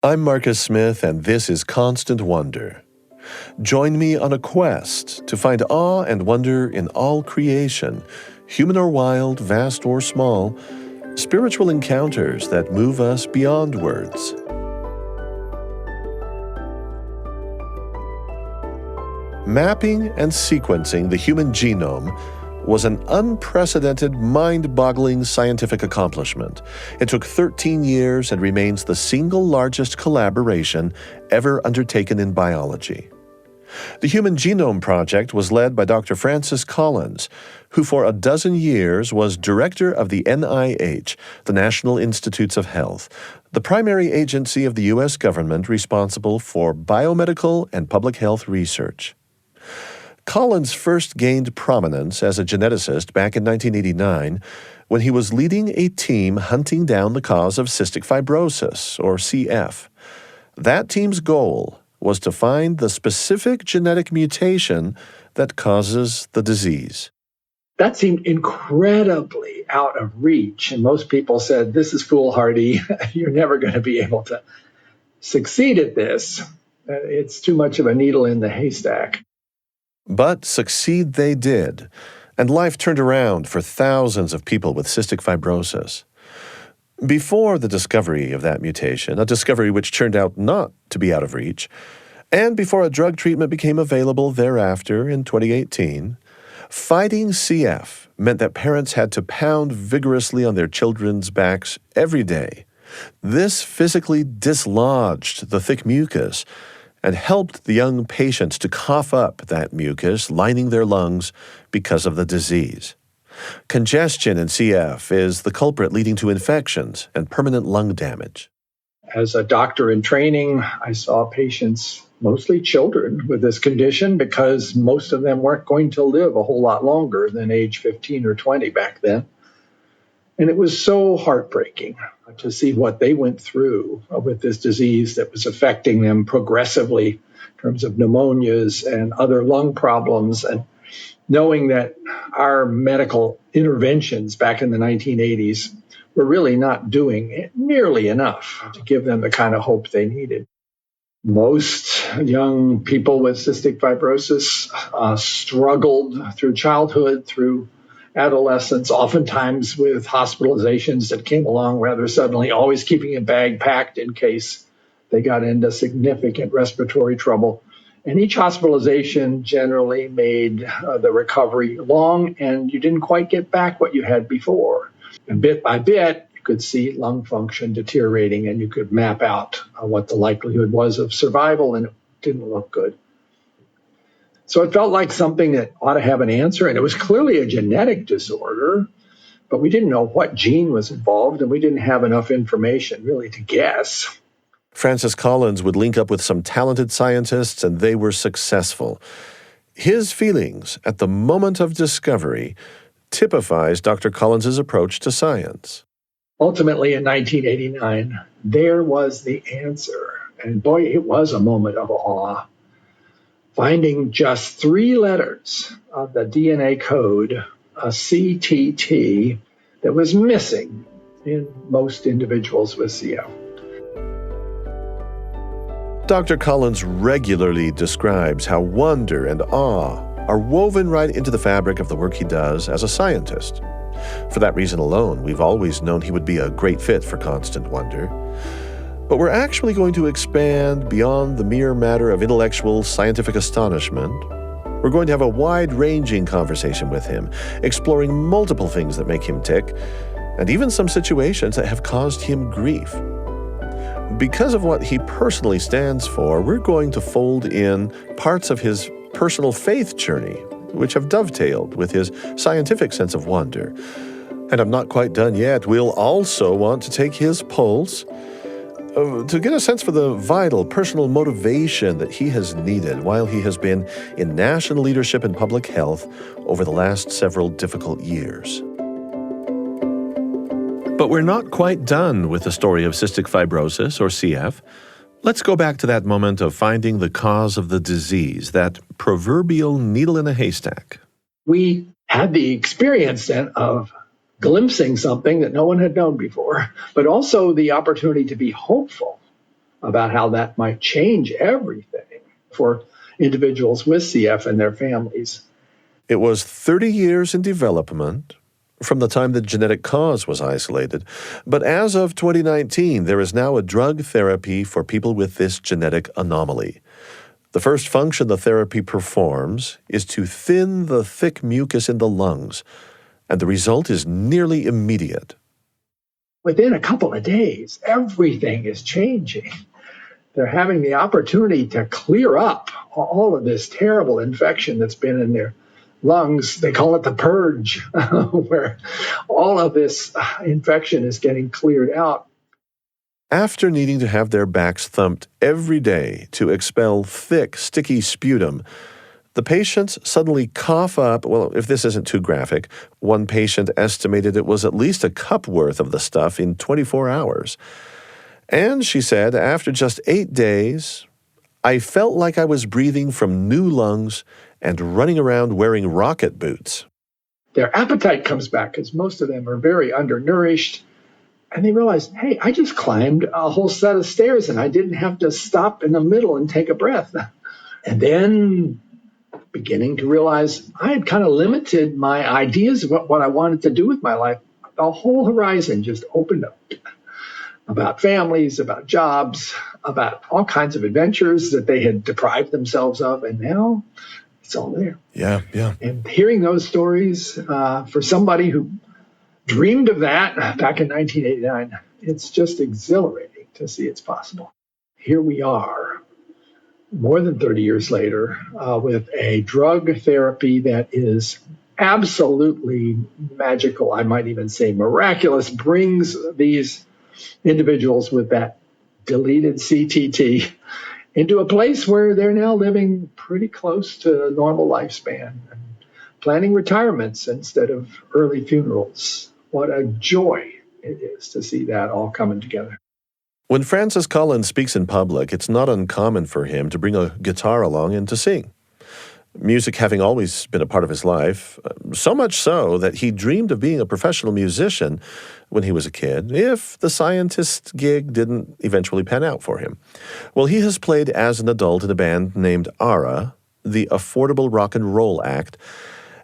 I'm Marcus Smith, and this is Constant Wonder. Join me on a quest to find awe and wonder in all creation, human or wild, vast or small, spiritual encounters that move us beyond words. Mapping and sequencing the human genome was an unprecedented, mind-boggling scientific accomplishment. It took 13 years and remains the single largest collaboration ever undertaken in biology. The Human Genome Project was led by Dr. Francis Collins, who for a dozen years was director of the NIH, the National Institutes of Health, the primary agency of the U.S. government responsible for biomedical and public health research. Collins first gained prominence as a geneticist back in 1989 when he was leading a team hunting down the cause of cystic fibrosis, or CF. That team's goal was to find the specific genetic mutation that causes the disease. That seemed incredibly out of reach, and most people said, this is foolhardy. You're never going to be able to succeed at this. It's too much of a needle in the haystack. But succeed they did, and life turned around for thousands of people with cystic fibrosis. Before the discovery of that mutation, a discovery which turned out not to be out of reach, and before a drug treatment became available thereafter in 2018, fighting CF meant that parents had to pound vigorously on their children's backs every day. This physically dislodged the thick mucus and helped the young patients to cough up that mucus lining their lungs because of the disease. Congestion in CF is the culprit leading to infections and permanent lung damage. As a doctor in training, I saw patients, mostly children, with this condition because most of them weren't going to live a whole lot longer than age 15 or 20 back then. And it was so heartbreaking to see what they went through with this disease that was affecting them progressively in terms of pneumonias and other lung problems. And knowing that our medical interventions back in the 1980s were really not doing nearly enough to give them the kind of hope they needed. Most young people with cystic fibrosis struggled through childhood, through adolescence, oftentimes with hospitalizations that came along rather suddenly, always keeping a bag packed in case they got into significant respiratory trouble. And each hospitalization generally made the recovery long, and you didn't quite get back what you had before. And bit by bit, you could see lung function deteriorating, and you could map out what the likelihood was of survival, and it didn't look good. So it felt like something that ought to have an answer, and it was clearly a genetic disorder, but we didn't know what gene was involved, and we didn't have enough information really to guess. Francis Collins would link up with some talented scientists, and they were successful. His feelings at the moment of discovery typifies Dr. Collins's approach to science. Ultimately, in 1989, there was the answer, and boy, it was a moment of awe. Finding just 3 letters of the DNA code, a CTT, that was missing in most individuals with CF. Dr. Collins regularly describes how wonder and awe are woven right into the fabric of the work he does as a scientist. For that reason alone, we've always known he would be a great fit for Constant Wonder. But we're actually going to expand beyond the mere matter of intellectual, scientific astonishment. We're going to have a wide-ranging conversation with him, exploring multiple things that make him tick, and even some situations that have caused him grief. Because of what he personally stands for, we're going to fold in parts of his personal faith journey, which have dovetailed with his scientific sense of wonder. And I'm not quite done yet. We'll also want to take his pulse to get a sense for the vital personal motivation that he has needed while he has been in national leadership in public health over the last several difficult years. But we're not quite done with the story of cystic fibrosis, or CF. Let's go back to that moment of finding the cause of the disease, that proverbial needle in a haystack. We had the experience then of glimpsing something that no one had known before, but also the opportunity to be hopeful about how that might change everything for individuals with CF and their families. It was 30 years in development from the time the genetic cause was isolated. But as of 2019, there is now a drug therapy for people with this genetic anomaly. The first function the therapy performs is to thin the thick mucus in the lungs, and the result is nearly immediate. Within a couple of days, everything is changing. They're having the opportunity to clear up all of this terrible infection that's been in their lungs. They call it the purge, where all of this infection is getting cleared out. After needing to have their backs thumped every day to expel thick, sticky sputum, the patients suddenly cough up, well, if this isn't too graphic, one patient estimated it was at least a cup worth of the stuff in 24 hours. And she said, after just 8 days, I felt like I was breathing from new lungs and running around wearing rocket boots. Their appetite comes back because most of them are very undernourished. And they realize, hey, I just climbed a whole set of stairs and I didn't have to stop in the middle and take a breath. And then beginning to realize I had kind of limited my ideas of what I wanted to do with my life. The whole horizon just opened up about families, about jobs, about all kinds of adventures that they had deprived themselves of. And now it's all there. Yeah. And hearing those stories for somebody who dreamed of that back in 1989, it's just exhilarating to see it's possible. Here we are, more than 30 years later, with a drug therapy that is absolutely magical, I might even say miraculous, brings these individuals with that deleted CTT into a place where they're now living pretty close to a normal lifespan and planning retirements instead of early funerals. What a joy it is to see that all coming together. When Francis Collins speaks in public, it's not uncommon for him to bring a guitar along and to sing. Music having always been a part of his life, so much so that he dreamed of being a professional musician when he was a kid, if the scientist gig didn't eventually pan out for him. Well, he has played as an adult in a band named ARA, the Affordable Rock and Roll Act,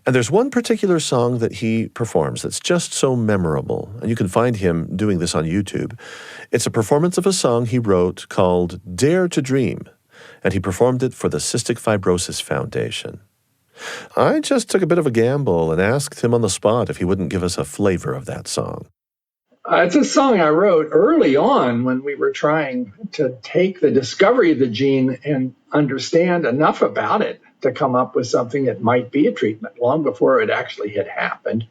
and there's one particular song that he performs that's just so memorable, and you can find him doing this on YouTube. It's a performance of a song he wrote called Dare to Dream, and he performed it for the Cystic Fibrosis Foundation. I just took a bit of a gamble and asked him on the spot if he wouldn't give us a flavor of that song. It's a song I wrote early on when we were trying to take the discovery of the gene and understand enough about it to come up with something that might be a treatment long before it actually had happened.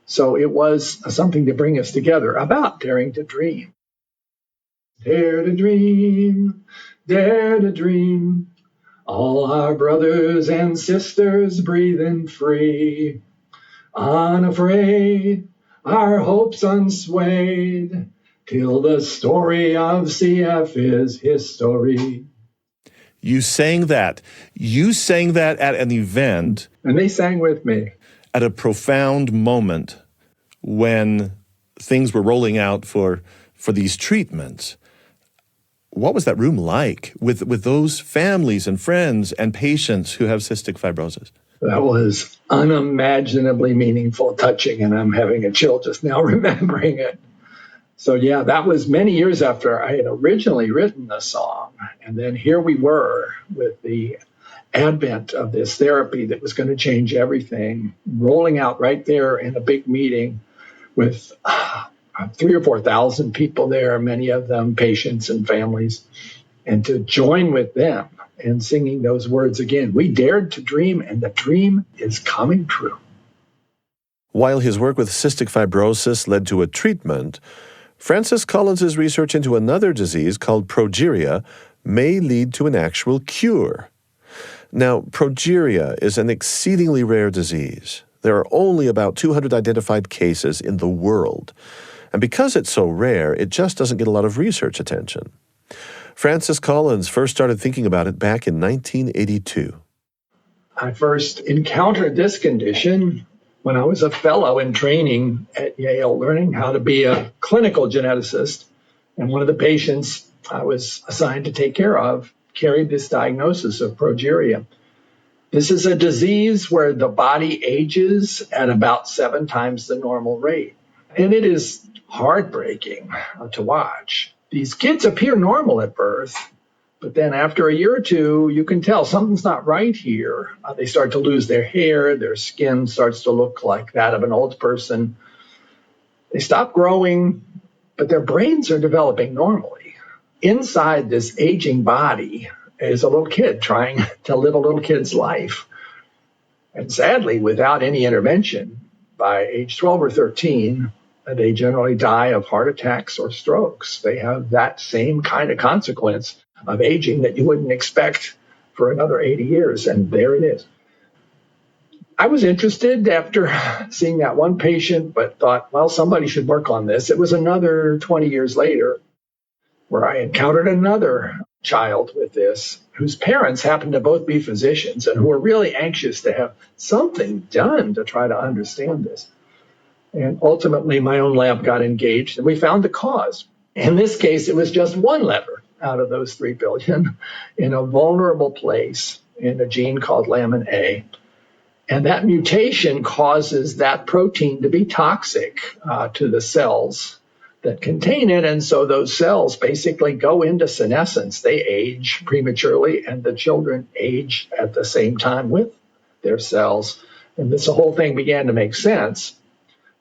So it was something to bring us together about daring to dream. Dare to dream, dare to dream. All our brothers and sisters breathing free. Unafraid, our hopes unswayed, till the story of CF is history. You sang that. You sang that at an event. And they sang with me. At a profound moment when things were rolling out for these treatments. What was that room like with those families and friends and patients who have cystic fibrosis? That was unimaginably meaningful, touching, and I'm having a chill just now remembering it. So yeah, that was many years after I had originally written the song. And then here we were with the advent of this therapy that was going to change everything, rolling out right there in a big meeting with 3,000 or 4,000 people there, many of them patients and families, and to join with them in singing those words again. We dared to dream, and the dream is coming true. While his work with cystic fibrosis led to a treatment, Francis Collins' research into another disease called progeria may lead to an actual cure. Now, progeria is an exceedingly rare disease. There are only about 200 identified cases in the world. And because it's so rare, it just doesn't get a lot of research attention. Francis Collins first started thinking about it back in 1982. I first encountered this condition when I was a fellow in training at Yale, learning how to be a clinical geneticist. And one of the patients I was assigned to take care of carried this diagnosis of progeria. This is a disease where the body ages at about 7 times the normal rate. And it is heartbreaking to watch. These kids appear normal at birth, but then after a year or two, you can tell something's not right here. They start to lose their hair, their skin starts to look like that of an old person. They stop growing, but their brains are developing normally. Inside this aging body is a little kid trying to live a little kid's life. And sadly, without any intervention, by age 12 or 13, they generally die of heart attacks or strokes. They have that same kind of consequence of aging that you wouldn't expect for another 80 years. And there it is. I was interested after seeing that one patient, but thought, well, somebody should work on this. It was another 20 years later where I encountered another child with this, whose parents happened to both be physicians and who were really anxious to have something done to try to understand this. And ultimately, my own lab got engaged, and we found the cause. In this case, it was just one letter out of those 3 billion in a vulnerable place in a gene called lamin A. And that mutation causes that protein to be toxic to the cells that contain it. And so those cells basically go into senescence. They age prematurely, and the children age at the same time with their cells. And this whole thing began to make sense.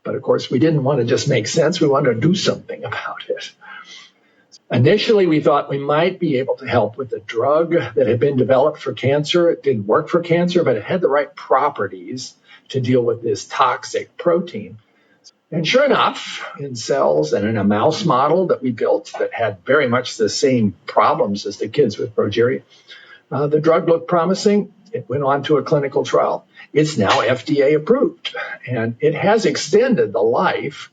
But of course, we didn't want to just make sense. We wanted to do something about it. Initially, we thought we might be able to help with a drug that had been developed for cancer. It didn't work for cancer, but it had the right properties to deal with this toxic protein. And sure enough, in cells and in a mouse model that we built that had very much the same problems as the kids with progeria, the drug looked promising. It went on to a clinical trial. It's now FDA approved, and it has extended the life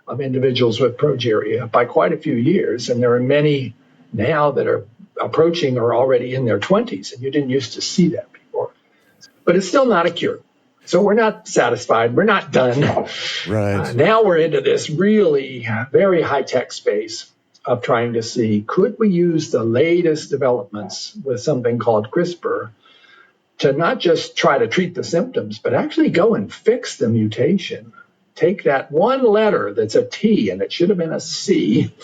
of individuals with progeria by quite a few years. And there are many now that are approaching or already in their 20s, and you didn't used to see that before. But it's still not a cure. So we're not satisfied. We're not done. Right. Now we're into this really very high-tech space of trying to see, could we use the latest developments with something called CRISPR to not just try to treat the symptoms, but actually go and fix the mutation. Take that one letter that's a T and it should have been a C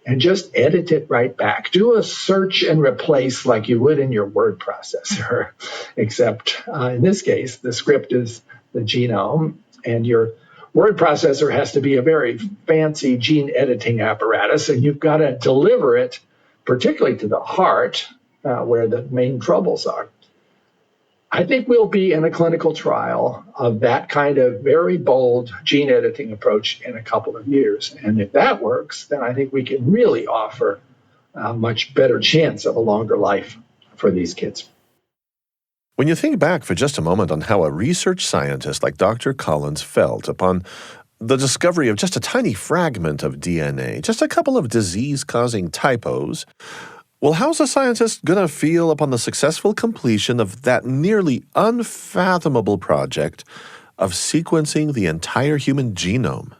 and just edit it right back. Do a search and replace like you would in your word processor, except in this case, the script is the genome, and your word processor has to be a very fancy gene editing apparatus, and you've got to deliver it, particularly to the heart, where the main troubles are. I think we'll be in a clinical trial of that kind of very bold gene editing approach in a couple of years. And if that works, then I think we can really offer a much better chance of a longer life for these kids. When you think back for just a moment on how a research scientist like Dr. Collins felt upon the discovery of just a tiny fragment of DNA, just a couple of disease-causing typos, well, how's a scientist going to feel upon the successful completion of that nearly unfathomable project of sequencing the entire human genome?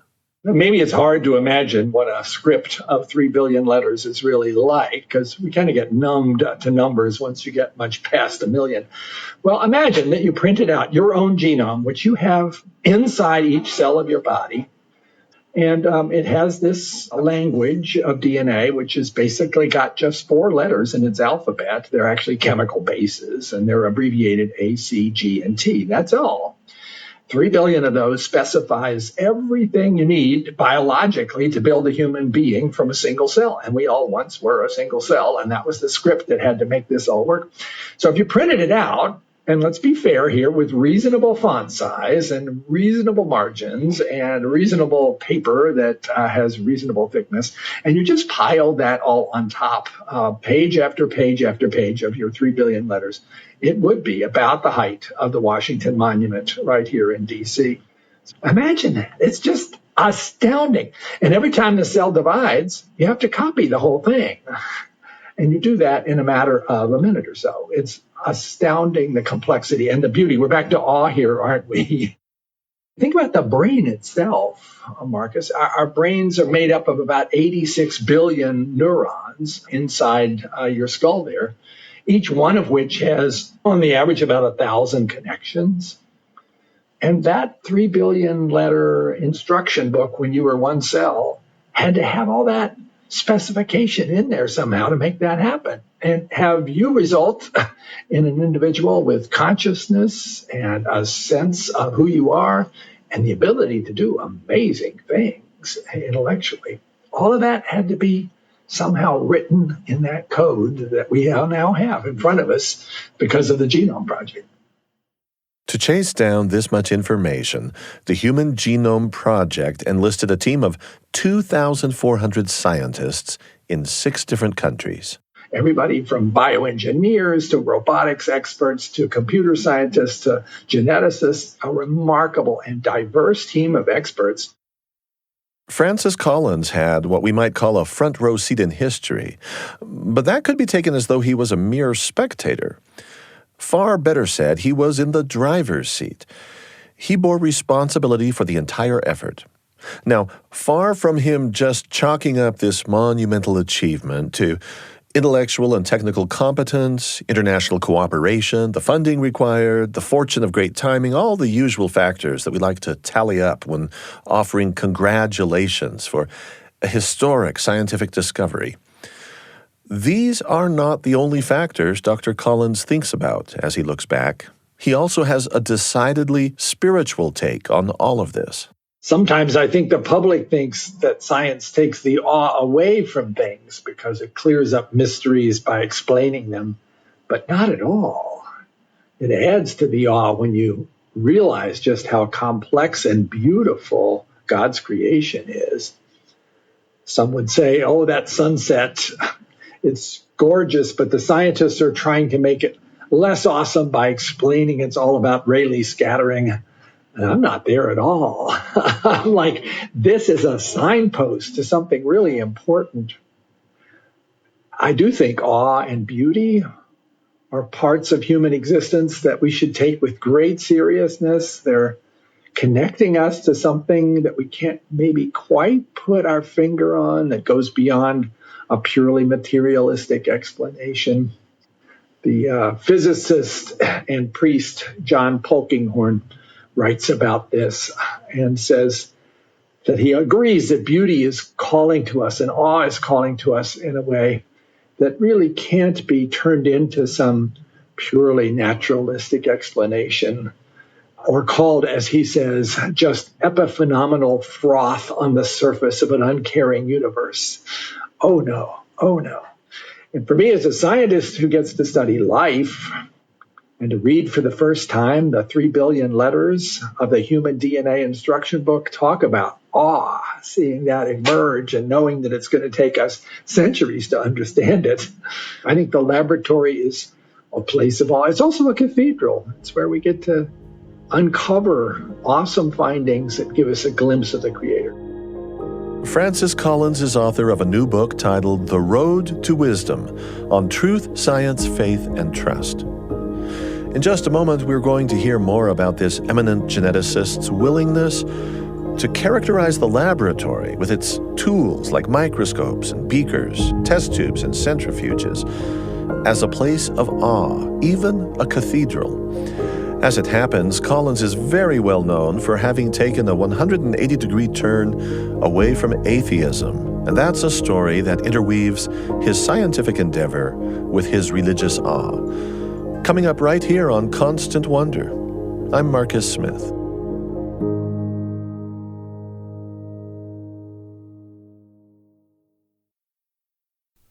Maybe it's hard to imagine what a script of 3 billion letters is really like, because we kind of get numbed to numbers once you get much past 1 million. Well, imagine that you printed out your own genome, which you have inside each cell of your body. And it has this language of DNA, which has basically got just 4 letters in its alphabet. They're actually chemical bases, and they're abbreviated A, C, G, and T. That's all. 3 billion of those specifies everything you need biologically to build a human being from a single cell. And we all once were a single cell, and that was the script that had to make this all work. So if you printed it out, and let's be fair here, with reasonable font size and reasonable margins and reasonable paper that has reasonable thickness, and you just pile that all on top, page after page after page of your 3 billion letters, it would be about the height of the Washington Monument right here in D.C. Imagine that. It's just astounding. And every time the cell divides, you have to copy the whole thing. And you do that in a matter of a minute or so. It's astounding, the complexity and the beauty. We're back to awe here, aren't we? Think about the brain itself, Marcus. Our brains are made up of about 86 billion neurons inside your skull there, each one of which has, on the average, about 1,000 connections. And that 3 billion letter instruction book when you were one cell had to have all that specification in there somehow to make that happen. And have you result in an individual with consciousness and a sense of who you are and the ability to do amazing things intellectually. All of that had to be somehow written in that code that we now have in front of us because of the Genome Project. To chase down this much information, the Human Genome Project enlisted a team of 2,400 scientists in 6 different countries. Everybody from bioengineers to robotics experts to computer scientists to geneticists, a remarkable and diverse team of experts. Francis Collins had what we might call a front row seat in history, but that could be taken as though he was a mere spectator. Far better said, he was in the driver's seat. He bore responsibility for the entire effort. Now, far from him just chalking up this monumental achievement to intellectual and technical competence, international cooperation, the funding required, the fortune of great timing, all the usual factors that we like to tally up when offering congratulations for a historic scientific discovery. These are not the only factors Dr. Collins thinks about as he looks back. He also has a decidedly spiritual take on all of this. Sometimes I think the public thinks that science takes the awe away from things because it clears up mysteries by explaining them, but not at all. It adds to the awe when you realize just how complex and beautiful God's creation is. Some would say, oh, that sunset, it's gorgeous, but the scientists are trying to make it less awesome by explaining it's all about Rayleigh scattering. And I'm not there at all. I'm like, this is a signpost to something really important. I do think awe and beauty are parts of human existence that we should take with great seriousness. They're connecting us to something that we can't maybe quite put our finger on that goes beyond a purely materialistic explanation. The physicist and priest John Polkinghorne writes about this and says that he agrees that beauty is calling to us and awe is calling to us in a way that really can't be turned into some purely naturalistic explanation or called, as he says, just epiphenomenal froth on the surface of an uncaring universe. Oh no, oh no. And for me as a scientist who gets to study life, and to read for the first time the 3 billion letters of the human DNA instruction book, talk about awe, seeing that emerge and knowing that it's going to take us centuries to understand it. I think the laboratory is a place of awe. It's also a cathedral. It's where we get to uncover awesome findings that give us a glimpse of the Creator. Francis Collins is author of a new book titled The Road to Wisdom on Truth, Science, Faith, and Trust. In just a moment, we're going to hear more about this eminent geneticist's willingness to characterize the laboratory with its tools like microscopes and beakers, test tubes and centrifuges as a place of awe, even a cathedral. As it happens, Collins is very well known for having taken a 180-degree turn away from atheism, and that's a story that interweaves his scientific endeavor with his religious awe. Coming up right here on Constant Wonder, I'm Marcus Smith.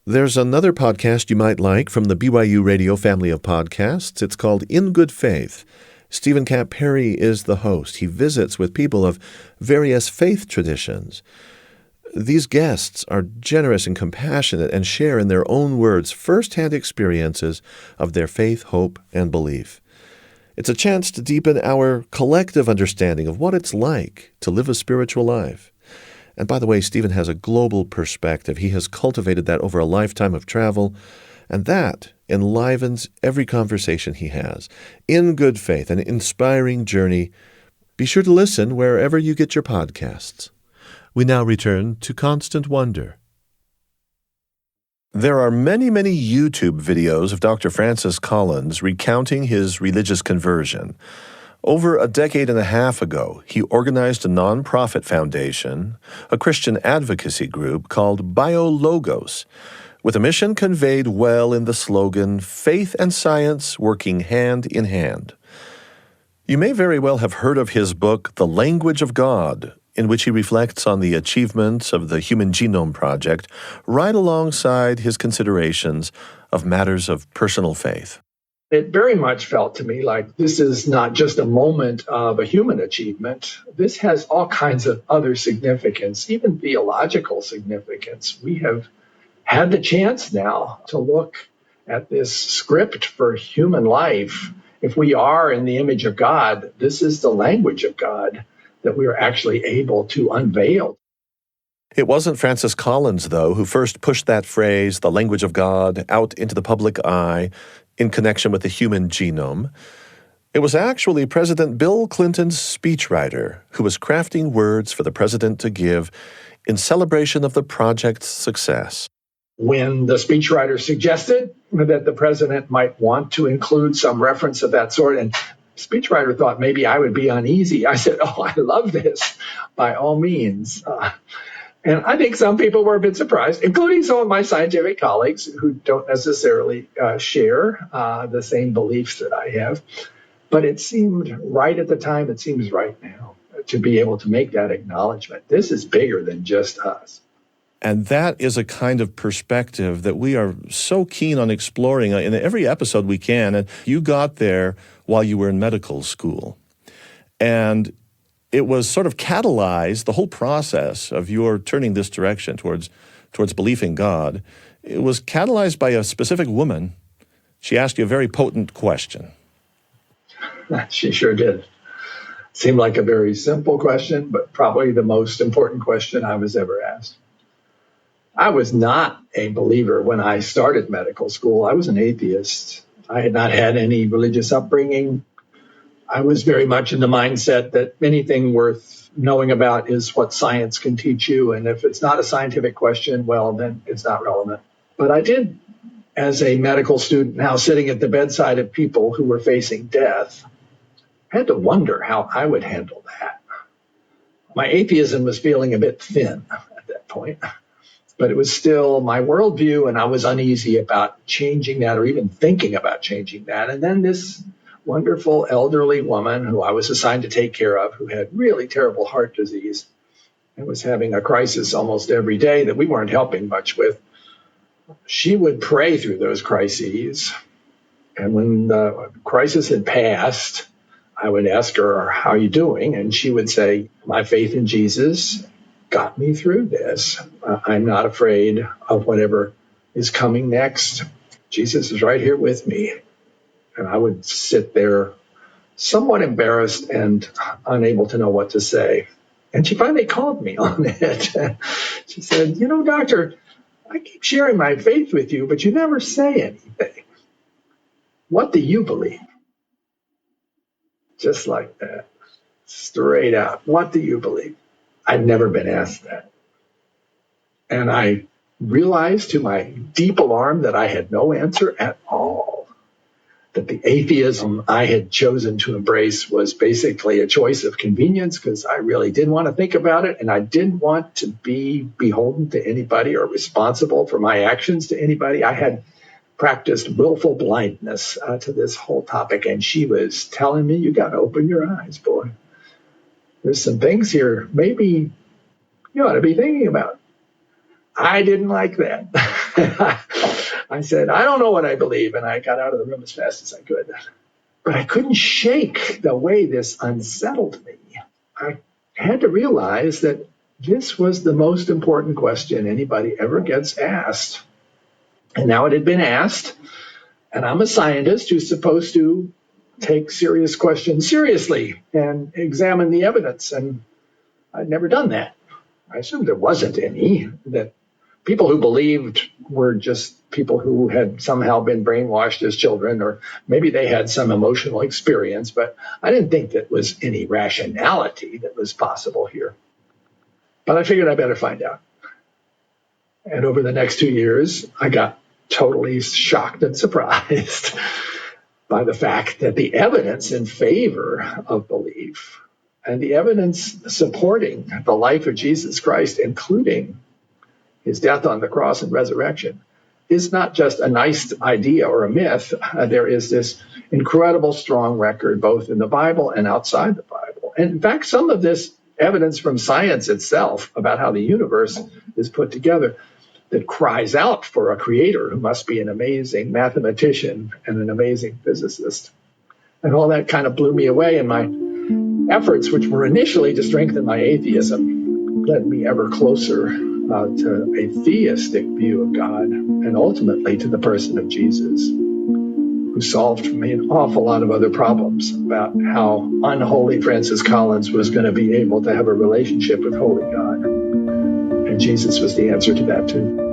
There's another podcast you might like from the BYU Radio family of podcasts. It's called In Good Faith. Stephen Camp Perry is the host. He visits with people of various faith traditions. These guests are generous and compassionate and share in their own words firsthand experiences of their faith, hope, and belief. It's a chance to deepen our collective understanding of what it's like to live a spiritual life. And by the way, Stephen has a global perspective. He has cultivated that over a lifetime of travel, and that enlivens every conversation he has. In Good Faith, an inspiring journey Be sure to listen wherever you get your podcasts. We now return to Constant Wonder. There are many YouTube videos of Dr. Francis Collins recounting his religious conversion. Over a decade and a half ago, he organized a nonprofit foundation, a Christian advocacy group called BioLogos, with a mission conveyed well in the slogan, "Faith and Science Working Hand in Hand." You may very well have heard of his book, The Language of God, in which he reflects on the achievements of the Human Genome Project, right alongside his considerations of matters of personal faith. It very much felt to me like this is not just a moment of a human achievement. This has all kinds of other significance, even theological significance. We have had the chance now to look at this script for human life. If we are in the image of God, this is the language of God that we are actually able to unveil. It wasn't Francis Collins, though, who first pushed that phrase, the language of God, out into the public eye in connection with the human genome. It was actually President Bill Clinton's speechwriter who was crafting words for the president to give in celebration of the project's success. When the speechwriter suggested that the president might want to include some reference of that sort, and the speechwriter thought maybe I would be uneasy, I said, "Oh, I love this, by all means." And I think some people were a bit surprised, including some of my scientific colleagues who don't necessarily share the same beliefs that I have. But it seemed right at the time, it seems right now, to be able to make that acknowledgement. This is bigger than just us. And that is a kind of perspective that we are so keen on exploring in every episode we can. And you got there while you were in medical school. And it was sort of catalyzed, the whole process of your turning this direction towards belief in God. It was catalyzed by a specific woman. She asked you a very potent question. She sure did. Seemed like a very simple question, but probably the most important question I was ever asked. I was not a believer when I started medical school. I was an atheist. I had not had any religious upbringing. I was very much in the mindset that anything worth knowing about is what science can teach you. And if it's not a scientific question, well, then it's not relevant. But I did, as a medical student now sitting at the bedside of people who were facing death, I had to wonder how I would handle that. My atheism was feeling a bit thin at that point, but it was still my worldview, and I was uneasy about changing that or even thinking about changing that. And then this wonderful elderly woman who I was assigned to take care of, who had really terrible heart disease and was having a crisis almost every day that we weren't helping much with, she would pray through those crises. And when the crisis had passed, I would ask her, "How are you doing?" And she would say, "My faith in Jesus got me through this. I'm not afraid of whatever is coming next. Jesus is right here with me." And I would sit there somewhat embarrassed and unable to know what to say. And she finally called me on it. She said, "You know, doctor, I keep sharing my faith with you, but you never say anything. What do you believe?" Just like that. Straight out. What do you believe? I'd never been asked that. And I realized to my deep alarm that I had no answer at all. That the atheism I had chosen to embrace was basically a choice of convenience because I really didn't want to think about it, and I didn't want to be beholden to anybody or responsible for my actions to anybody. I had practiced willful blindness to this whole topic, and she was telling me, "You got to open your eyes, boy. There's some things here maybe you ought to be thinking about." I didn't like that. I said, "I don't know what I believe," and I got out of the room as fast as I could. But I couldn't shake the way this unsettled me. I had to realize that this was the most important question anybody ever gets asked. And now it had been asked, and I'm a scientist who's supposed to take serious questions seriously and examine the evidence, and I'd never done that. I assumed there wasn't any, that people who believed were just people who had somehow been brainwashed as children, or maybe they had some emotional experience, but I didn't think that was any rationality that was possible here. But I figured I better find out. And over the next 2 years, I got totally shocked and surprised by the fact that the evidence in favor of belief and the evidence supporting the life of Jesus Christ, including his death on the cross and resurrection, is not just a nice idea or a myth. There is this incredible strong record both in the Bible and outside the Bible. And in fact, some of this evidence from science itself about how the universe is put together that cries out for a creator who must be an amazing mathematician and an amazing physicist. And all that kind of blew me away, and my efforts, which were initially to strengthen my atheism, led me ever closer to a theistic view of God, and ultimately to the person of Jesus, who solved for me an awful lot of other problems about how unholy Francis Collins was going to be able to have a relationship with holy God. And Jesus was the answer to that too.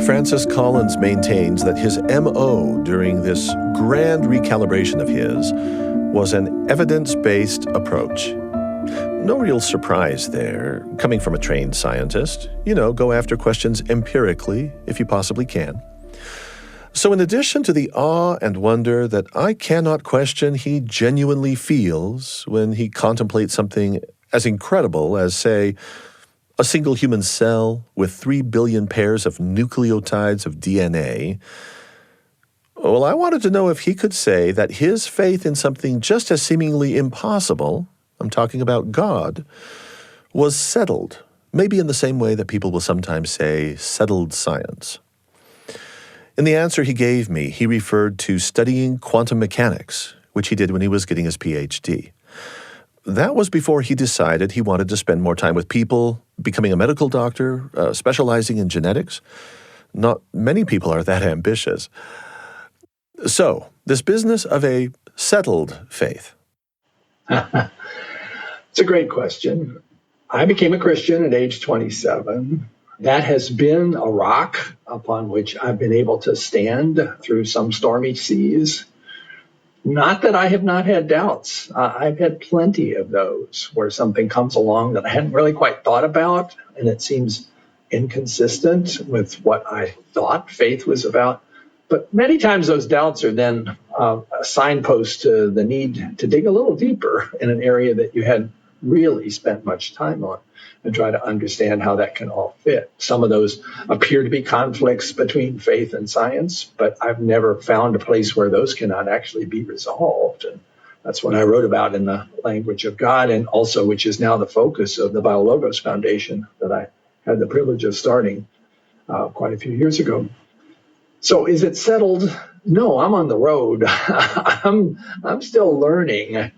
Francis Collins maintains that his MO during this grand recalibration of his was an evidence-based approach. No real surprise there, coming from a trained scientist. Go after questions empirically if you possibly can. So in addition to the awe and wonder that I cannot question he genuinely feels when he contemplates something as incredible as, say, a single human cell with 3 billion pairs of nucleotides of DNA, well, I wanted to know if he could say that his faith in something just as seemingly impossible, I'm talking about God, was settled, maybe in the same way that people will sometimes say settled science. In the answer he gave me, he referred to studying quantum mechanics, which he did when he was getting his PhD. That was before he decided he wanted to spend more time with people, becoming a medical doctor, specializing in genetics. Not many people are that ambitious. So, this business of a settled faith. It's a great question. I became a Christian at age 27. That has been a rock upon which I've been able to stand through some stormy seas. Not that I have not had doubts. I've had plenty of those where something comes along that I hadn't really quite thought about, and it seems inconsistent with what I thought faith was about. But many times those doubts are then a signpost to the need to dig a little deeper in an area that you hadn't really spent much time on and try to understand how that can all fit. Some of those appear to be conflicts between faith and science, but I've never found a place where those cannot actually be resolved. And that's what I wrote about in The Language of God, and also which is now the focus of the BioLogos Foundation that I had the privilege of starting quite a few years ago. So is it settled? No, I'm on the road. I'm still learning.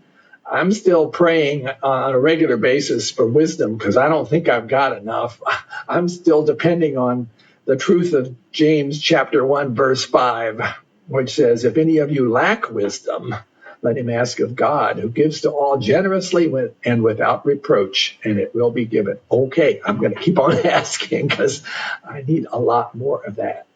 I'm still praying on a regular basis for wisdom because I don't think I've got enough. I'm still depending on the truth of James chapter 1, verse 5, which says, if any of you lack wisdom, let him ask of God, who gives to all generously and without reproach, and it will be given. Okay, I'm going to keep on asking because I need a lot more of that.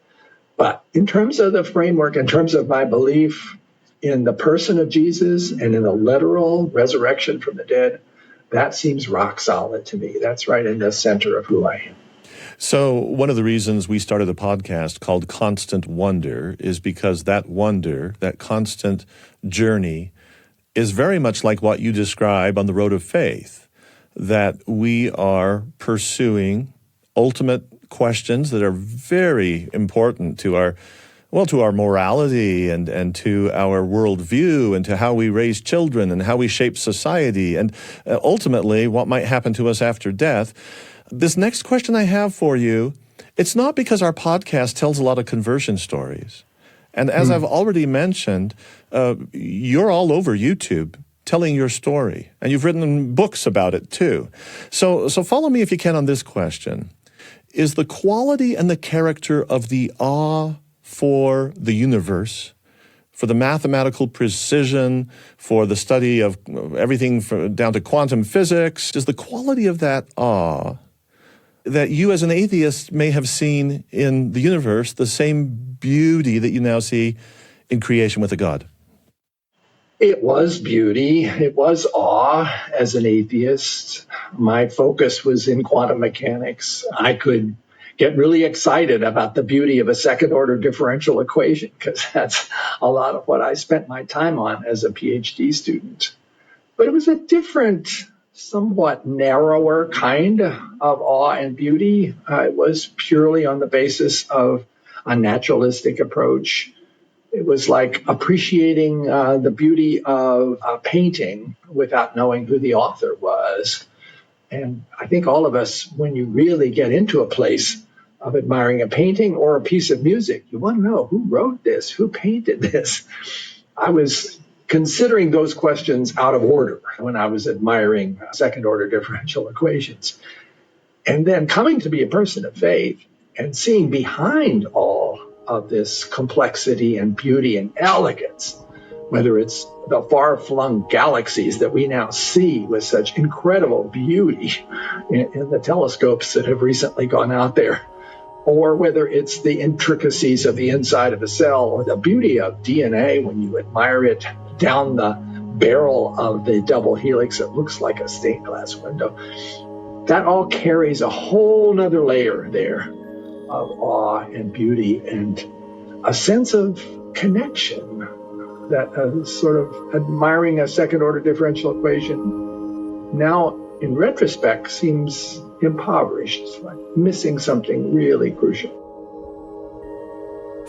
But in terms of the framework, in terms of my belief in the person of Jesus and in the literal resurrection from the dead, that seems rock solid to me. That's right in the center of who I am. So one of the reasons we started a podcast called Constant Wonder is because that wonder, that constant journey, is very much like what you describe on the road of faith, that we are pursuing ultimate questions that are very important to our morality and to our worldview and to how we raise children and how we shape society and ultimately what might happen to us after death. This next question I have for you, it's not because our podcast tells a lot of conversion stories. And as I've already mentioned, you're all over YouTube telling your story, and you've written books about it too. So follow me if you can on this question. Is the quality and the character of the awe for the universe, for the mathematical precision, for the study of everything down to quantum physics? Is the quality of that awe that you as an atheist may have seen in the universe the same beauty that you now see in creation with a God? It was beauty. It was awe as an atheist. My focus was in quantum mechanics. I could get really excited about the beauty of a second order differential equation because that's a lot of what I spent my time on as a PhD student. But it was a different, somewhat narrower kind of awe and beauty. It was purely on the basis of a naturalistic approach. It was like appreciating the beauty of a painting without knowing who the author was. And I think all of us, when you really get into a place of admiring a painting or a piece of music, you want to know who wrote this, who painted this. I was considering those questions out of order when I was admiring second order differential equations. And then coming to be a person of faith and seeing behind all of this complexity and beauty and elegance, whether it's the far-flung galaxies that we now see with such incredible beauty in the telescopes that have recently gone out there, or whether it's the intricacies of the inside of a cell or the beauty of DNA when you admire it down the barrel of the double helix, it looks like a stained glass window. That all carries a whole nother layer there of awe and beauty and a sense of connection that sort of admiring a second order differential equation now in retrospect seems impoverished, like missing something really crucial.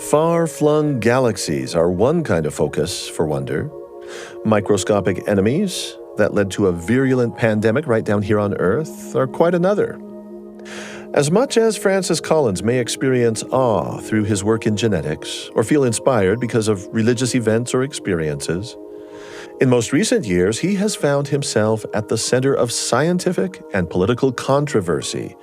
Far-flung galaxies are one kind of focus for wonder. Microscopic enemies that led to a virulent pandemic right down here on Earth are quite another. As much as Francis Collins may experience awe through his work in genetics or feel inspired because of religious events or experiences, in most recent years, he has found himself at the center of scientific and political controversy,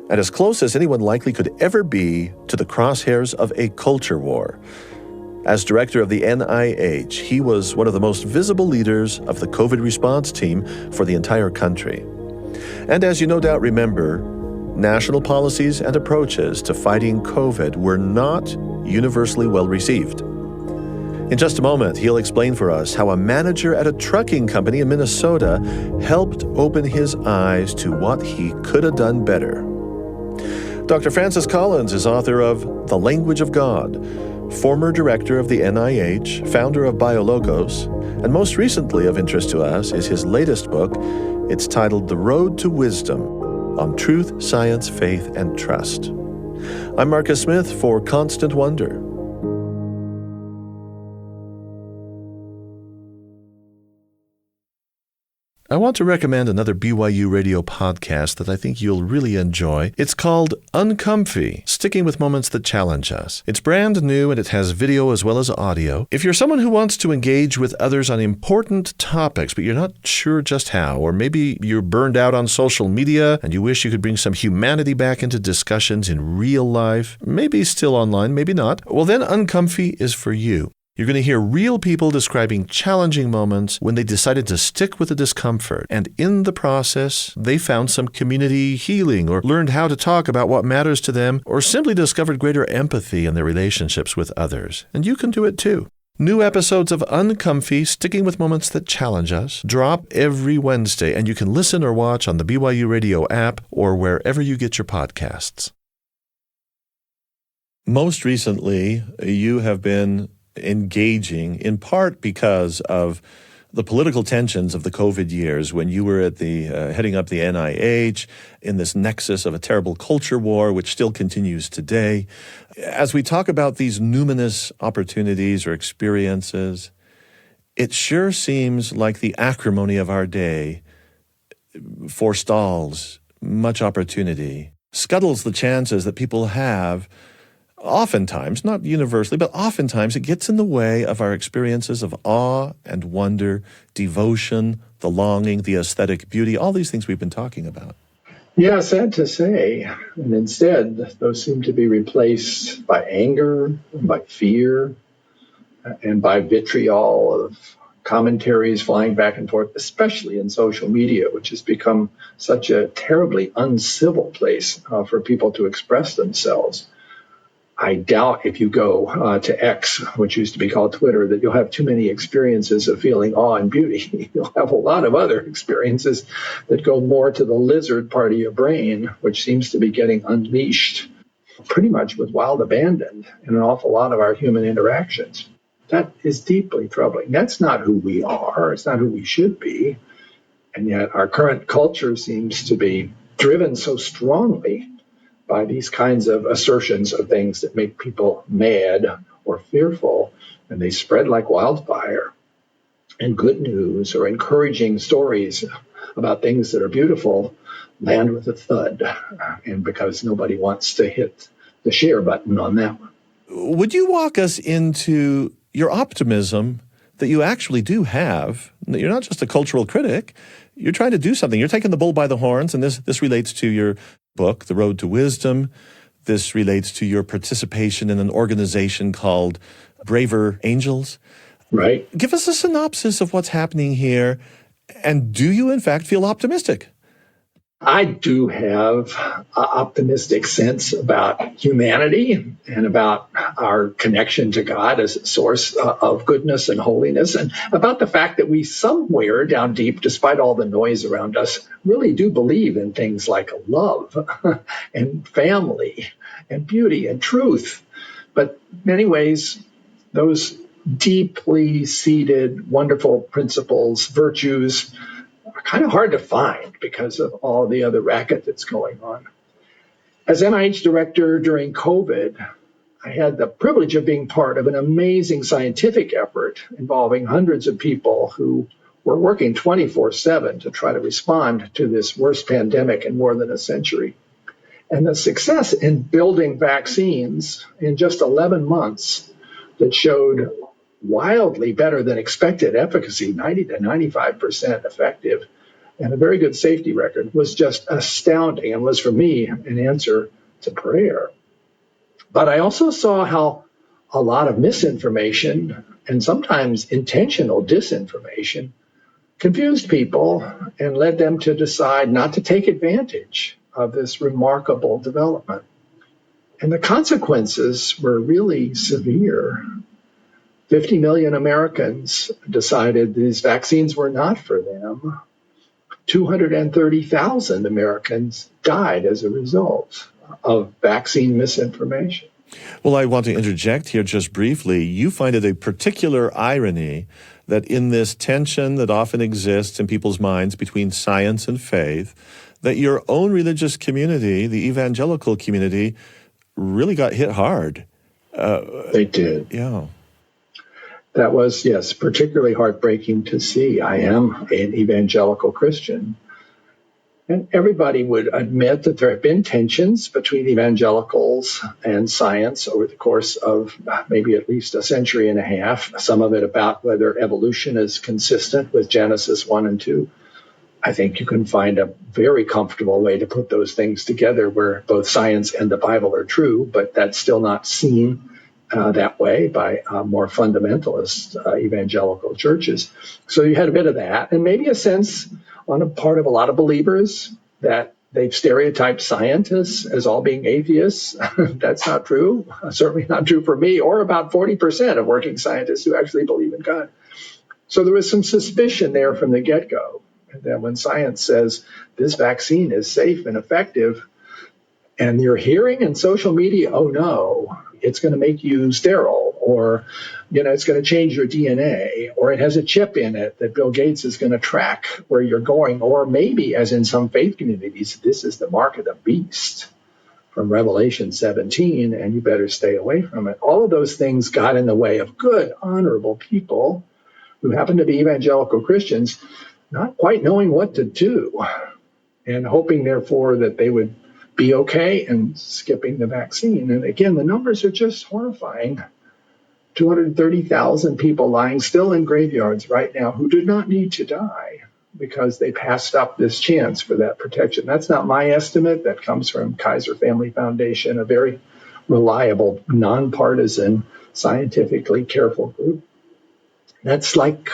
and as close as anyone likely could ever be to the crosshairs of a culture war. As director of the NIH, he was one of the most visible leaders of the COVID response team for the entire country. And as you no doubt remember, national policies and approaches to fighting COVID were not universally well received. In just a moment, he'll explain for us how a manager at a trucking company in Minnesota helped open his eyes to what he could have done better. Dr. Francis Collins is author of The Language of God, former director of the NIH, founder of BioLogos, and most recently of interest to us is his latest book. It's titled The Road to Wisdom, on truth, science, faith, and trust. I'm Marcus Smith for Constant Wonder. I want to recommend another BYU radio podcast that I think you'll really enjoy. It's called Uncomfy, Sticking with Moments That Challenge Us. It's brand new and it has video as well as audio. If you're someone who wants to engage with others on important topics, but you're not sure just how, or maybe you're burned out on social media and you wish you could bring some humanity back into discussions in real life, maybe still online, maybe not, well then Uncomfy is for you. You're going to hear real people describing challenging moments when they decided to stick with the discomfort, and in the process, they found some community healing or learned how to talk about what matters to them or simply discovered greater empathy in their relationships with others. And you can do it too. New episodes of Uncomfy, Sticking with Moments That Challenge Us, drop every Wednesday, and you can listen or watch on the BYU Radio app or wherever you get your podcasts. Most recently, you have been engaging, in part because of the political tensions of the COVID years when you were at the heading up the NIH in this nexus of a terrible culture war, which still continues today. As we talk about these numinous opportunities or experiences, it sure seems like the acrimony of our day forestalls much opportunity, scuttles the chances that people have. Oftentimes, not universally, but oftentimes it gets in the way of our experiences of awe and wonder, devotion, the longing, the aesthetic beauty, all these things we've been talking about. Yeah, sad to say. And instead, those seem to be replaced by anger, by fear, and by vitriol of commentaries flying back and forth, especially in social media, which has become such a terribly uncivil place for people to express themselves. I doubt if you go to X, which used to be called Twitter, that you'll have too many experiences of feeling awe and beauty. You'll have a lot of other experiences that go more to the lizard part of your brain, which seems to be getting unleashed pretty much with wild abandon in an awful lot of our human interactions. That is deeply troubling. That's not who we are. It's not who we should be. And yet our current culture seems to be driven so strongly by these kinds of assertions of things that make people mad or fearful, and they spread like wildfire. And good news or encouraging stories about things that are beautiful land with a thud, and because nobody wants to hit the share button on that one. Would you walk us into your optimism that you actually do have? You're not just a cultural critic. You're trying to do something. You're taking the bull by the horns, and this relates to your book, The Road to Wisdom. This relates to your participation in an organization called Braver Angels. Right. Give us a synopsis of what's happening here, and do you, in fact, feel optimistic? I do have an optimistic sense about humanity and about our connection to God as a source of goodness and holiness, and about the fact that we somewhere down deep, despite all the noise around us, really do believe in things like love and family and beauty and truth. But in many ways, those deeply seated, wonderful principles, virtues, are kind of hard to find because of all the other racket that's going on. As NIH director during COVID, I had the privilege of being part of an amazing scientific effort involving hundreds of people who were working 24/7 to try to respond to this worst pandemic in more than a century. And the success in building vaccines in just 11 months that showed wildly better than expected efficacy, 90 to 95% effective, and a very good safety record was just astounding and was for me an answer to prayer. But I also saw how a lot of misinformation and sometimes intentional disinformation confused people and led them to decide not to take advantage of this remarkable development. And the consequences were really severe. 50 million Americans decided these vaccines were not for them. 230,000 Americans died as a result of vaccine misinformation. Well, I want to interject here just briefly. You find it a particular irony that in this tension that often exists in people's minds between science and faith, that your own religious community, the evangelical community, really got hit hard. They did. Yeah. That was, yes, particularly heartbreaking to see. I am an evangelical Christian. And everybody would admit that there have been tensions between evangelicals and science over the course of maybe at least a century and a half, some of it about whether evolution is consistent with Genesis 1 and 2. I think you can find a very comfortable way to put those things together where both science and the Bible are true, but that's still not seen that way by more fundamentalist evangelical churches. So you had a bit of that, and maybe a sense on the part of a lot of believers that they've stereotyped scientists as all being atheists. That's not true. Certainly not true for me, or about 40% of working scientists who actually believe in God. So there was some suspicion there from the get-go. And then when science says this vaccine is safe and effective, and you're hearing in social media, oh no, it's going to make you sterile, or it's going to change your DNA, or it has a chip in it that Bill Gates is going to track where you're going, or maybe, as in some faith communities, this is the mark of the beast from Revelation 17, and you better stay away from it. All of those things got in the way of good, honorable people who happen to be evangelical Christians, not quite knowing what to do, and hoping, therefore, that they would be okay and skipping the vaccine. And again, the numbers are just horrifying. 230,000 people lying still in graveyards right now who did not need to die because they passed up this chance for that protection. That's not my estimate. That comes from Kaiser Family Foundation, a very reliable, nonpartisan, scientifically careful group. That's like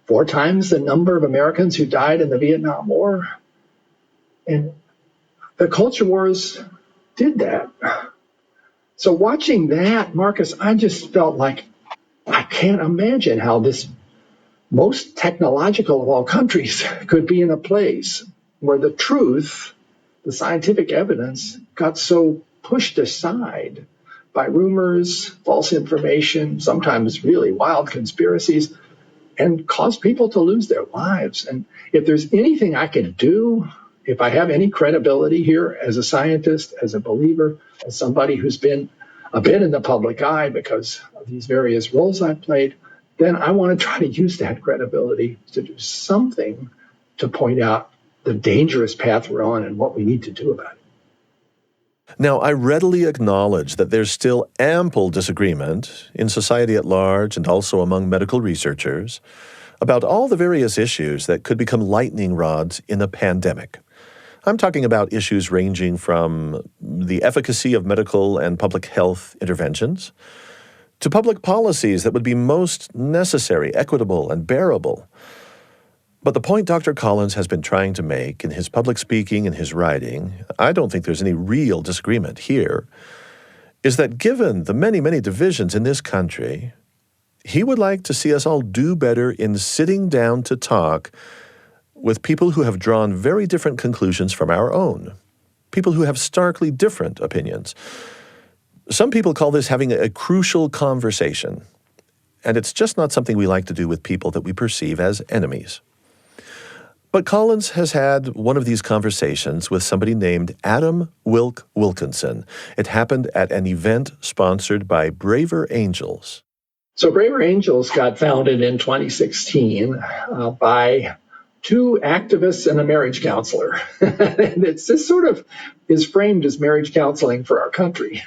4 times the number of Americans who died in the Vietnam War. And the culture wars did that. So watching that, Marcus, I just felt like I can't imagine how this most technological of all countries could be in a place where the truth, the scientific evidence, got so pushed aside by rumors, false information, sometimes really wild conspiracies, and caused people to lose their lives. And if there's anything I can do, if I have any credibility here as a scientist, as a believer, as somebody who's been a bit in the public eye because of these various roles I've played, then I want to try to use that credibility to do something to point out the dangerous path we're on and what we need to do about it. Now, I readily acknowledge that there's still ample disagreement in society at large and also among medical researchers about all the various issues that could become lightning rods in a pandemic. I'm talking about issues ranging from the efficacy of medical and public health interventions to public policies that would be most necessary, equitable, and bearable. But the point Dr. Collins has been trying to make in his public speaking and his writing, I don't think there's any real disagreement here, is that given the many, many divisions in this country, he would like to see us all do better in sitting down to talk with people who have drawn very different conclusions from our own, people who have starkly different opinions. Some people call this having a crucial conversation, and it's just not something we like to do with people that we perceive as enemies. But Collins has had one of these conversations with somebody named Adam Wilk Wilkinson. It happened at an event sponsored by Braver Angels. So Braver Angels got founded in 2016 by 2 activists and a marriage counselor. And this sort of is framed as marriage counseling for our country.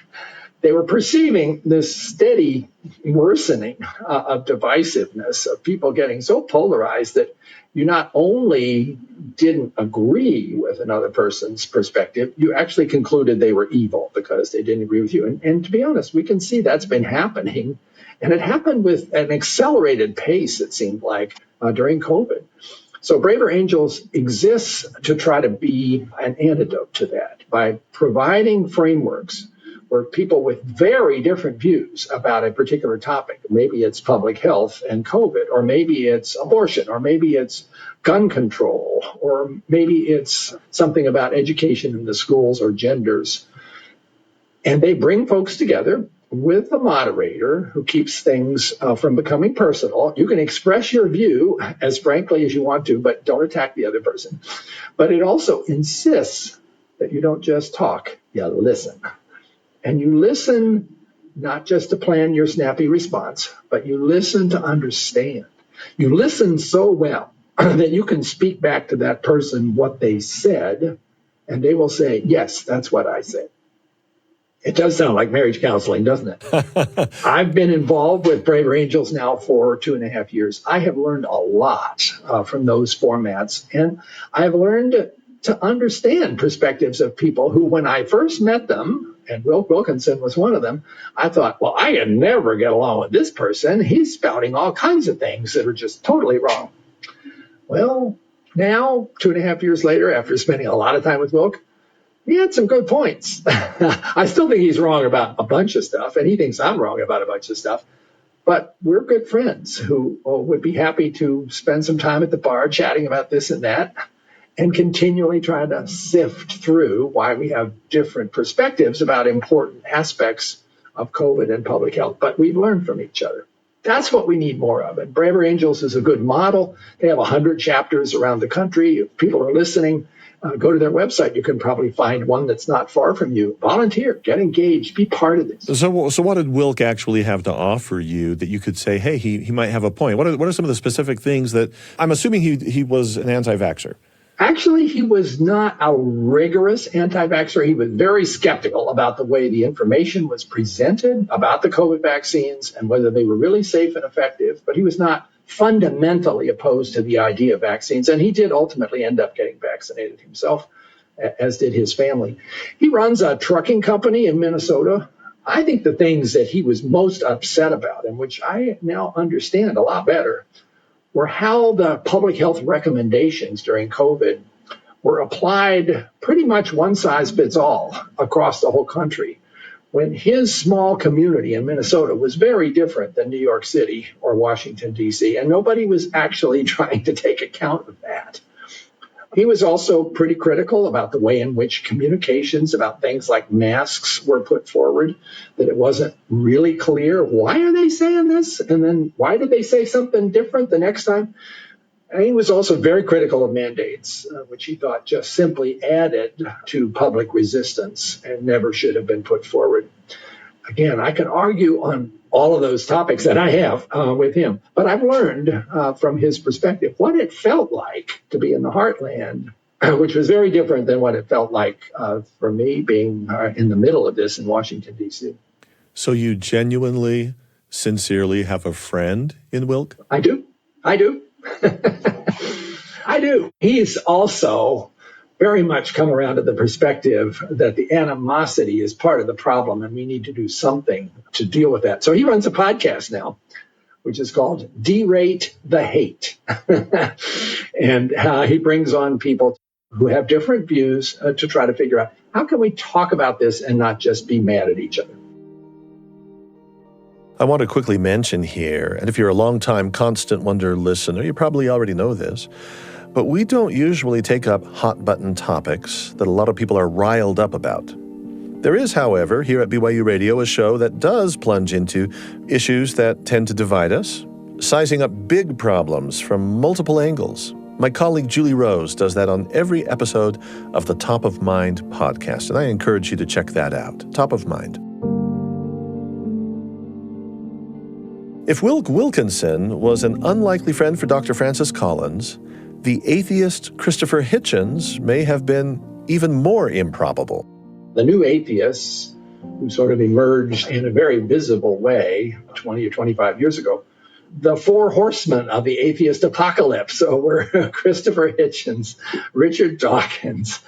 They were perceiving this steady worsening of divisiveness, of people getting so polarized that you not only didn't agree with another person's perspective, you actually concluded they were evil because they didn't agree with you. And to be honest, we can see that's been happening. And it happened with an accelerated pace, it seemed like, during COVID. So Braver Angels exists to try to be an antidote to that by providing frameworks where people with very different views about a particular topic, maybe it's public health and COVID, or maybe it's abortion, or maybe it's gun control, or maybe it's something about education in the schools or genders. And they bring folks together with a moderator who keeps things from becoming personal. You can express your view as frankly as you want to, but don't attack the other person. But it also insists that you don't just talk, you listen. And you listen not just to plan your snappy response, but you listen to understand. You listen so well that you can speak back to that person what they said, and they will say, yes, that's what I said. It does sound like marriage counseling, doesn't it? I've been involved with Braver Angels now for 2.5 years. I have learned a lot from those formats, and I've learned to understand perspectives of people who, when I first met them, and Wilk Wilkinson was one of them, I thought, well, I can never get along with this person. He's spouting all kinds of things that are just totally wrong. Well, now, 2.5 years later, after spending a lot of time with Wilk, he had some good points. I still think he's wrong about a bunch of stuff, and he thinks I'm wrong about a bunch of stuff. But we're good friends who would be happy to spend some time at the bar chatting about this and that, and continually trying to sift through why we have different perspectives about important aspects of COVID and public health. But we've learned from each other. That's what we need more of. And Braver Angels is a good model. They have 100 chapters around the country. If people are listening, go to their website. You can probably find one that's not far from you. Volunteer, get engaged, be part of this. So what did Wilk actually have to offer you that you could say, hey, he might have a point? What are some of the specific things that, I'm assuming he was an anti-vaxxer? Actually, he was not a rigorous anti-vaxxer. He was very skeptical about the way the information was presented about the COVID vaccines and whether they were really safe and effective. But he was not fundamentally opposed to the idea of vaccines. And he did ultimately end up getting vaccinated himself, as did his family. He runs a trucking company in Minnesota. I think the things that he was most upset about, and which I now understand a lot better, were how the public health recommendations during COVID were applied pretty much one size fits all across the whole country, when his small community in Minnesota was very different than New York City or Washington, D.C., and nobody was actually trying to take account of that. He was also pretty critical about the way in which communications about things like masks were put forward, that it wasn't really clear, why are they saying this? And then why did they say something different the next time? And he was also very critical of mandates, which he thought just simply added to public resistance and never should have been put forward. Again, I can argue on all of those topics that I have with him, but I've learned from his perspective what it felt like to be in the heartland, which was very different than what it felt like for me being in the middle of this in Washington, D.C. So you genuinely, sincerely have a friend in Wilk? I do. I do. He's also very much come around to the perspective that the animosity is part of the problem and we need to do something to deal with that. So he runs a podcast now, which is called Derate the Hate. And he brings on people who have different views to try to figure out how can we talk about this and not just be mad at each other. I want to quickly mention here, and if you're a longtime Constant Wonder listener, you probably already know this, but we don't usually take up hot-button topics that a lot of people are riled up about. There is, however, here at BYU Radio, a show that does plunge into issues that tend to divide us, sizing up big problems from multiple angles. My colleague Julie Rose does that on every episode of the Top of Mind podcast, and I encourage you to check that out. Top of Mind. If Wilk Wilkinson was an unlikely friend for Dr. Francis Collins, the atheist Christopher Hitchens may have been even more improbable. The new atheists, who sort of emerged in a very visible way 20 or 25 years ago, the four horsemen of the atheist apocalypse were Christopher Hitchens, Richard Dawkins,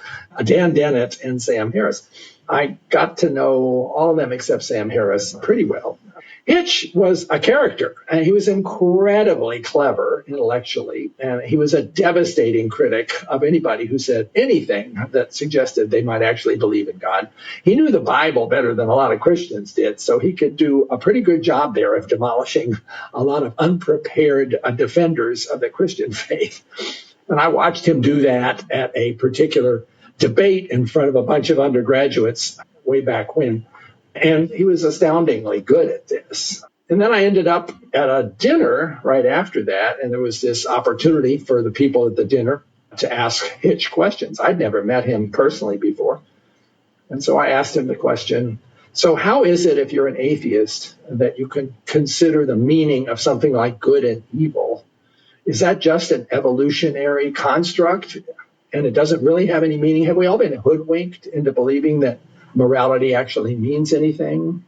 Dan Dennett, and Sam Harris. I got to know all of them except Sam Harris pretty well. Hitch was a character, and he was incredibly clever intellectually, and he was a devastating critic of anybody who said anything that suggested they might actually believe in God. He knew the Bible better than a lot of Christians did, so he could do a pretty good job there of demolishing a lot of unprepared defenders of the Christian faith. And I watched him do that at a particular debate in front of a bunch of undergraduates way back when. And he was astoundingly good at this. And then I ended up at a dinner right after that, and there was this opportunity for the people at the dinner to ask Hitch questions. I'd never met him personally before. And so I asked him the question, so how is it if you're an atheist that you can consider the meaning of something like good and evil? Is that just an evolutionary construct and it doesn't really have any meaning? Have we all been hoodwinked into believing that morality actually means anything?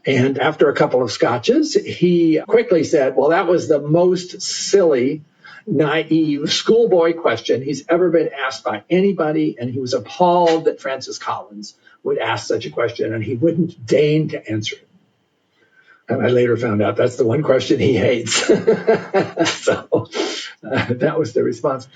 And after a couple of scotches, he quickly said, well, that was the most silly, naive schoolboy question he's ever been asked by anybody. And he was appalled that Francis Collins would ask such a question, and he wouldn't deign to answer it. And I later found out that's the one question he hates. So that was the response.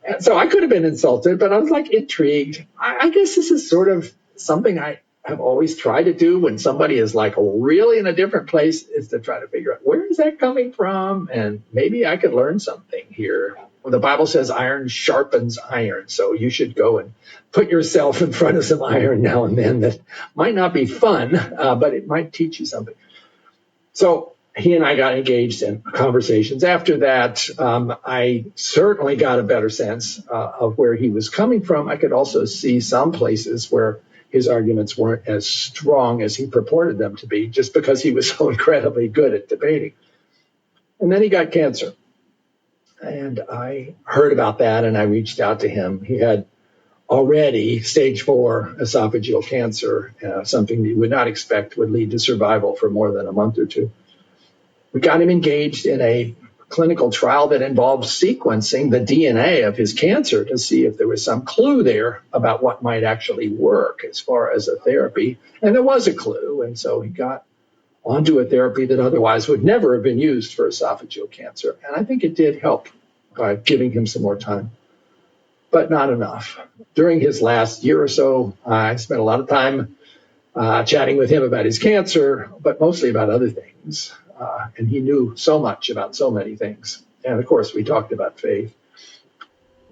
And so I could have been insulted, but I was like intrigued. I guess this is sort of something I have always tried to do when somebody is like really in a different place, is to try to figure out where is that coming from, and maybe I could learn something here. Well, the Bible says iron sharpens iron, so you should go and put yourself in front of some iron now and then. That might not be fun, but it might teach you something. So he and I got engaged in conversations. After that, I certainly got a better sense of where he was coming from. I could also see some places where his arguments weren't as strong as he purported them to be, just because he was so incredibly good at debating. And then he got cancer. And I heard about that, and I reached out to him. He had already stage 4 esophageal cancer, something that you would not expect would lead to survival for more than a month or two. We got him engaged in a clinical trial that involved sequencing the DNA of his cancer to see if there was some clue there about what might actually work as far as a therapy. And there was a clue. And so he got onto a therapy that otherwise would never have been used for esophageal cancer. And I think it did help by giving him some more time, but not enough. During his last year or so, I spent a lot of time chatting with him about his cancer, but mostly about other things. And he knew so much about so many things. And of course, we talked about faith.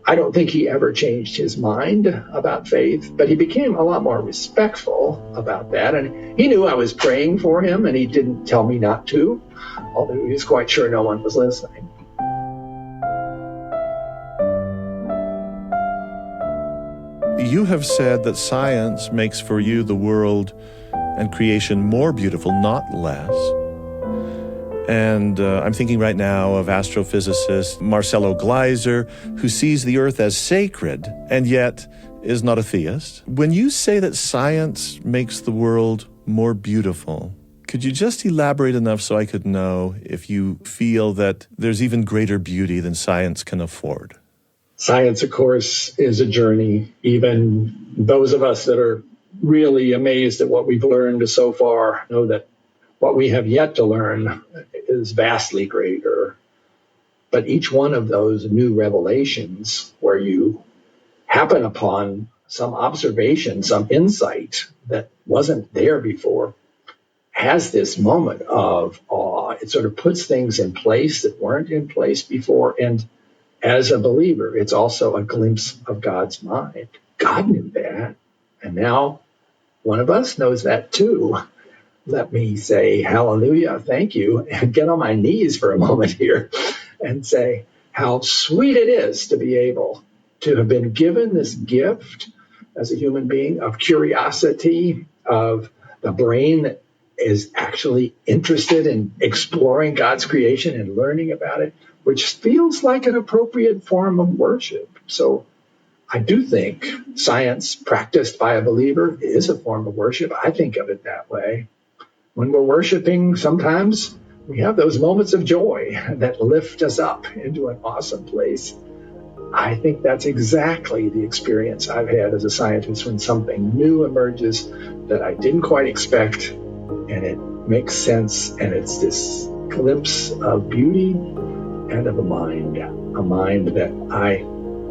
I don't think he ever changed his mind about faith, but he became a lot more respectful about that. And he knew I was praying for him, and he didn't tell me not to, although he was quite sure no one was listening. You have said that science makes for you the world and creation more beautiful, not less. And I'm thinking right now of astrophysicist Marcelo Gleiser, who sees the Earth as sacred and yet is not a theist. When you say that science makes the world more beautiful, could you just elaborate enough so I could know if you feel that there's even greater beauty than science can afford? Science, of course, is a journey. Even those of us that are really amazed at what we've learned so far know that what we have yet to learn is vastly greater. But each one of those new revelations where you happen upon some observation, some insight that wasn't there before, has this moment of awe. It sort of puts things in place that weren't in place before. And as a believer, it's also a glimpse of God's mind. God knew that. And now one of us knows that too. Let me say hallelujah, thank you, and get on my knees for a moment here and say how sweet it is to be able to have been given this gift as a human being of curiosity, of the brain that is actually interested in exploring God's creation and learning about it, which feels like an appropriate form of worship. So I do think science practiced by a believer is a form of worship. I think of it that way. When we're worshiping, sometimes we have those moments of joy that lift us up into an awesome place. I think that's exactly the experience I've had as a scientist when something new emerges that I didn't quite expect, and it makes sense, and it's this glimpse of beauty and of a mind that I,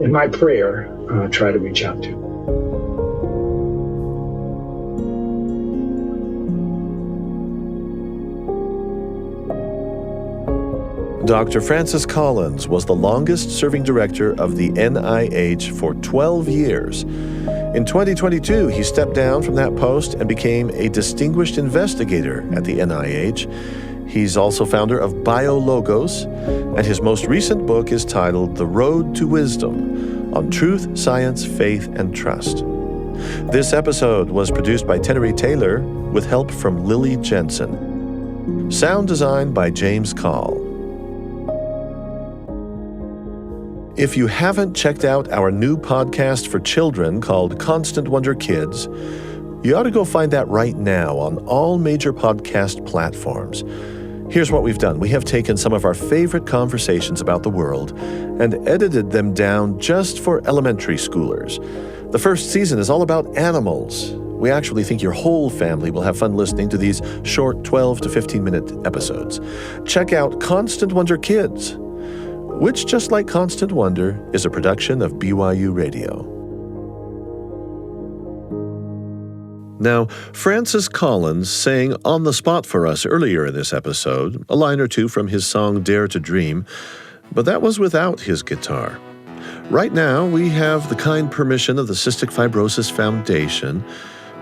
in my prayer, try to reach out to. Dr. Francis Collins was the longest-serving director of the NIH for 12 years. In 2022, he stepped down from that post and became a distinguished investigator at the NIH. He's also founder of BioLogos, and his most recent book is titled The Road to Wisdom, on Truth, Science, Faith, and Trust. This episode was produced by Tenery Taylor with help from Lily Jensen. Sound design by James Call. If you haven't checked out our new podcast for children called Constant Wonder Kids, you ought to go find that right now on all major podcast platforms. Here's what we've done. We have taken some of our favorite conversations about the world and edited them down just for elementary schoolers. The first season is all about animals. We actually think your whole family will have fun listening to these short 12 to 15-minute episodes. Check out Constant Wonder Kids, which, just like Constant Wonder, is a production of BYU Radio. Now, Francis Collins sang on the spot for us earlier in this episode, a line or two from his song Dare to Dream, but that was without his guitar. Right now, we have the kind permission of the Cystic Fibrosis Foundation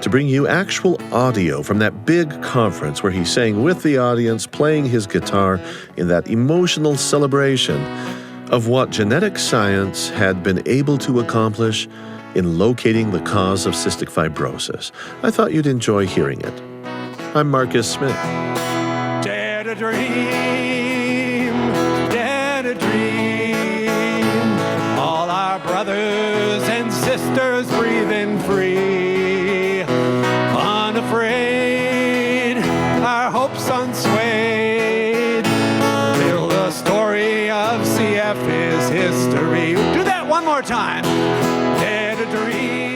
to bring you actual audio from that big conference where he sang with the audience, playing his guitar in that emotional celebration of what genetic science had been able to accomplish in locating the cause of cystic fibrosis. I thought you'd enjoy hearing it. I'm Marcus Smith. Dare to dream, dare to dream. All our brothers and sisters breathing free, unafraid, our hopes unswayed. Build a story IVF is history. Do that one more time. Dare to dream.